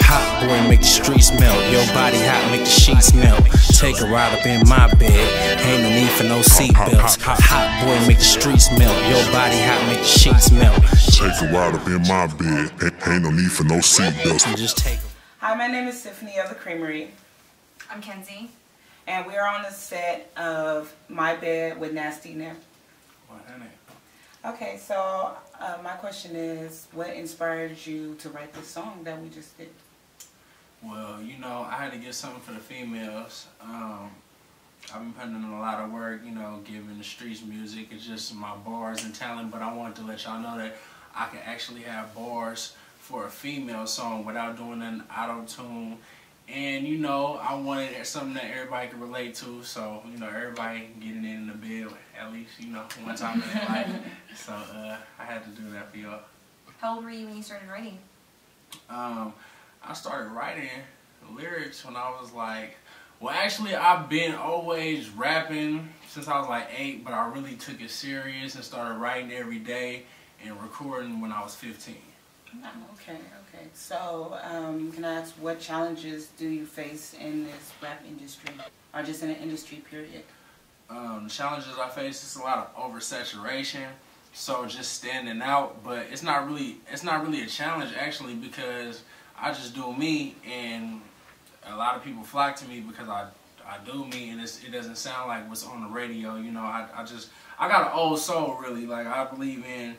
Hot boy make the streets melt, your body hot make the sheets melt. Take a ride up in my bed, ain't no need for no seatbelts. Hot boy make the streets melt, your body hot make the sheets melt. Take a ride up in my bed, ain't no need for no seatbelts. Just take. Hi, my name is Tiffany of the Creamery. I'm Kenzie. And we are on the set of My Bed with Nasty Nip. Okay, so my question is, what inspired you to write this song that we just did? Well, you know, I had to get something for the females. I've been putting in a lot of work, you know, giving the streets music. It's just my bars and talent, but I wanted to let y'all know that I can actually have bars for a female song without doing an auto-tune. And, you know, I wanted something that everybody could relate to, so, you know, everybody getting in the bed at least, you know, one time in their life. So, I had to do that for y'all. How old were you when you started writing? I started writing lyrics when I was like, well, actually, I've been always rapping since I was like 8, but I really took it serious and started writing every day and recording when I was 15. Oh, okay. So, can I ask, what challenges do you face in this rap industry, or just in the industry, period? The challenges I face is a lot of oversaturation, so just standing out. But it's not really a challenge actually, because I just do me, and a lot of people flock to me because I do me, and it doesn't sound like what's on the radio. You know, I got an old soul really. Like, I believe in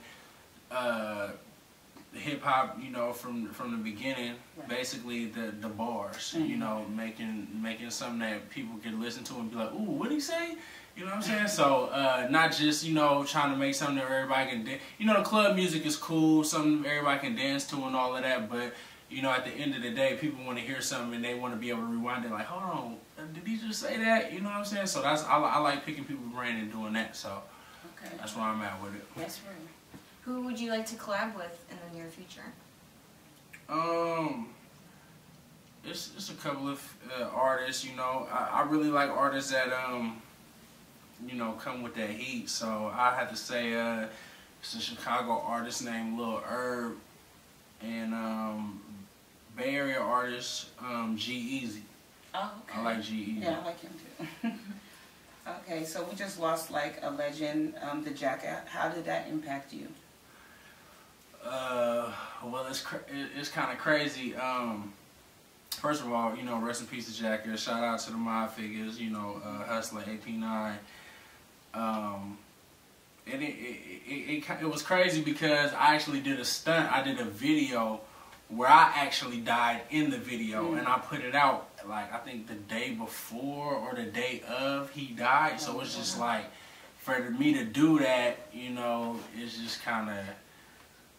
hip hop, you know, from the beginning. Right. Basically the bars, you know, making something that people can listen to and be like, ooh, what'd he say? You know what I'm saying? So not just, you know, trying to make something that everybody can dance. You know, the club music is cool, something everybody can dance to and all of that, but you know, at the end of the day, people want to hear something and they want to be able to rewind it, like, hold on, did he just say that? You know what I'm saying? So that's I like picking people's brain and doing that. So that's where I'm at with it. That's right. Who would you like to collab with in the near future? It's a couple of artists. You know, I really like artists that you know, come with that heat. So I have to say it's a Chicago artist named Lil Herb, and Bay Area artist G-Eazy. Oh, okay. I like G-Eazy. Yeah, I like him too. Okay, so we just lost like a legend, the Jacket. How did that impact you? Well, it's kind of crazy. First of all, you know, rest in peace to Jacket. Shout out to the mob figures, you know, Hustler, AP9. And it was crazy because I actually did a stunt. I did a video where I actually died in the video, and I put it out like I think the day before or the day of he died. So it's just like, for me to do that, you know, it's just kind of,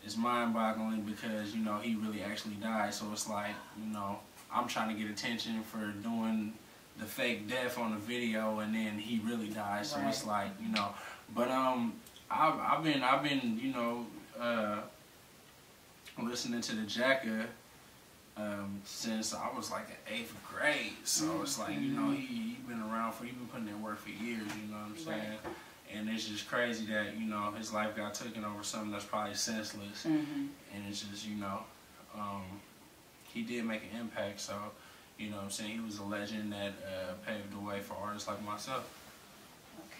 it's mind-boggling because, you know, he really actually died. So it's like, you know, I'm trying to get attention for doing the fake death on the video, and then he really died. So it's like, you know, but I've been you know, listening to the Jacket since I was like in 8th grade. So it's like, you know, he been around for, he been putting in work for years. You know what I'm saying? Right. And it's just crazy that, you know, his life got taken over something that's probably senseless. And it's just, you know, he did make an impact. So, you know what I'm saying, he was a legend that paved the way for artists like myself.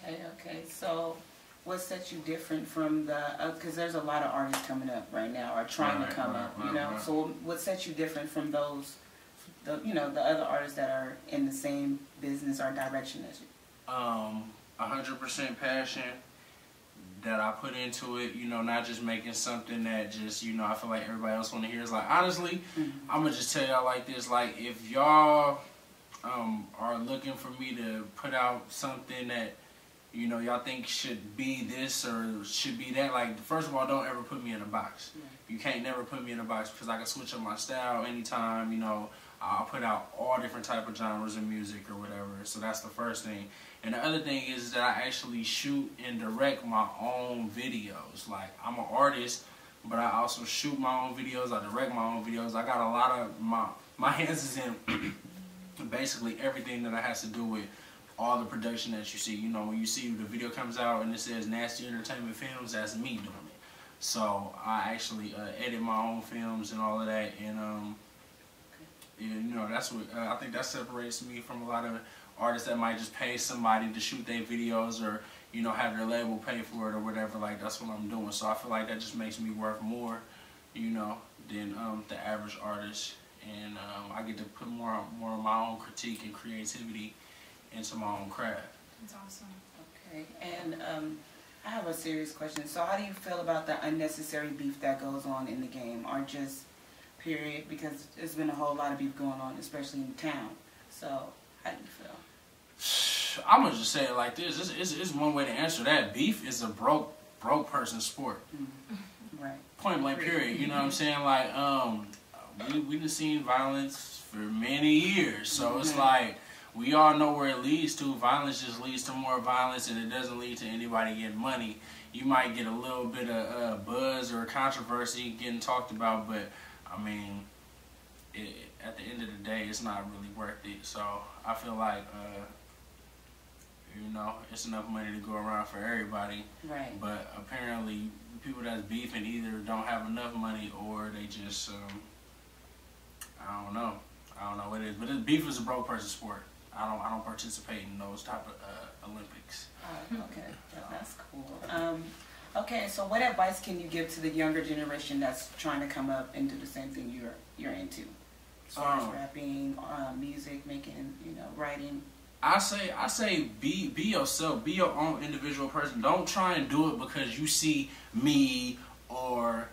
Okay. So what sets you different from the, because there's a lot of artists coming up right now, or trying to come up, you know. So what sets you different from those, you know, the other artists that are in the same business or direction as you? 100% passion that I put into it, you know, not just making something that just, you know, I feel like everybody else want to hear. It's like, honestly, I'm going to just tell y'all like this, like, if y'all are looking for me to put out something that, you know, y'all think should be this or should be that, like, first of all, don't ever put me in a box. You can't never put me in a box, because I can switch up my style anytime, you know. I'll put out all different type of genres of music or whatever. So that's the first thing. And the other thing is that I actually shoot and direct my own videos. Like, I'm an artist, but I also shoot my own videos. I direct my own videos. I got a lot of my hands is in basically everything that has to do with all the production that you see. You know, when you see the video comes out and it says Nasty Entertainment Films, that's me doing it. So I actually edit my own films and all of that. And you know, that's what I think that separates me from a lot of artists that might just pay somebody to shoot their videos or, you know, have their label pay for it or whatever. Like, that's what I'm doing. So I feel like that just makes me worth more, you know, than the average artist. And I get to put more of my own critique and creativity into my own craft. That's awesome. Okay, and I have a serious question. So how do you feel about the unnecessary beef that goes on in the game, or just period? Because there's been a whole lot of beef going on, especially in town. So how do you feel? I'm gonna just say it like this. It's one way to answer that. Beef is a broke person sport. Mm-hmm. Right. Point blank. Period. You know what I'm saying? Like we've been seeing violence for many years, so it's like we all know where it leads to. Violence just leads to more violence, and it doesn't lead to anybody getting money. You might get a little bit of buzz or controversy getting talked about, but I mean, at the end of the day, it's not really worth it. So I feel like, you know, it's enough money to go around for everybody. Right. But apparently, people that's beefing either don't have enough money or they just, I don't know what it is. But beef is a broke person sport. I don't participate in those type of Olympics. Okay, that's cool. Okay, so what advice can you give to the younger generation that's trying to come up and do the same thing you're into? As far as rapping, music, making, you know, writing. I say be yourself, be your own individual person. Don't try and do it because you see me or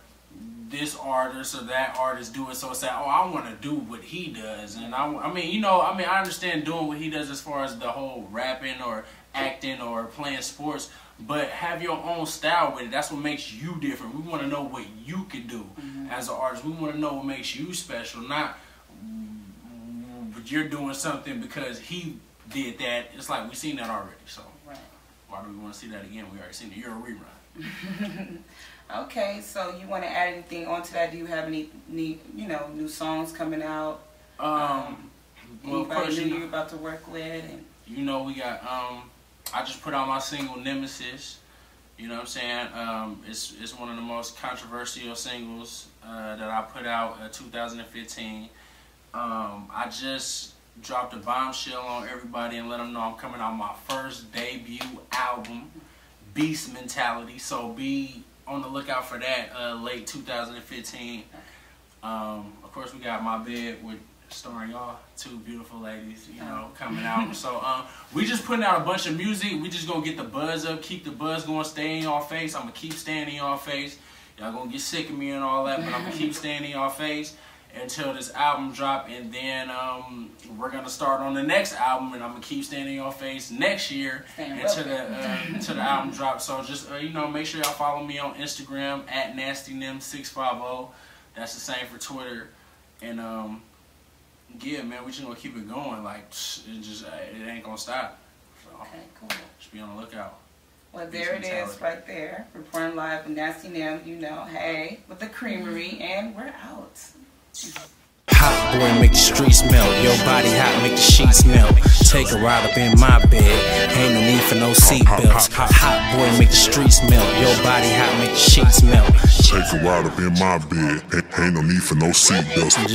this artist or that artist do it, so it's like, oh, I want to do what he does. And I mean, I understand doing what he does as far as the whole rapping or acting or playing sports, but have your own style with it. That's what makes you different. We want to know what you can do as an artist. We want to know what makes you special, not you're doing something because he did that. It's like we've seen that already, so why do we want to see that again? We already seen it. You're a rerun. Okay, so you want to add anything onto that? Do you have any new songs coming out? Well, of course, you're about to work with, and you know, we got I just put out my single Nemesis. You know what I'm saying? It's one of the most controversial singles that I put out in 2015. I just dropped a bombshell on everybody and let them know I'm coming out my first debut album, Beast Mentality. So be on the lookout for that late 2015. Of course, we got My Bed with starring y'all, two beautiful ladies, you know, coming out. So we just putting out a bunch of music. We just gonna get the buzz up, keep the buzz going, stay in y'all face. I'm gonna keep staying in y'all face. Y'all gonna get sick of me and all that, but I'm gonna keep staying in y'all face until this album drop, and then we're gonna start on the next album, and I'm gonna keep staying in your face next year until the album drops. So just you know, make sure y'all follow me on Instagram at NastyNem650. That's the same for Twitter, and yeah, man, we just gonna keep it going. Like it ain't gonna stop. So, okay, cool. Just be on the lookout. Well, there it is, right there. Reporting live with Nasty Nem, you know, hey, with the Creamery, and we're out. Hot boy make the streets melt, your body hot make the sheets melt. Take a ride up in my bed, ain't no need for no seatbelts. Hot boy make the streets melt, your body hot make the sheets melt. Take a ride up in my bed, ain't no need for no seatbelts.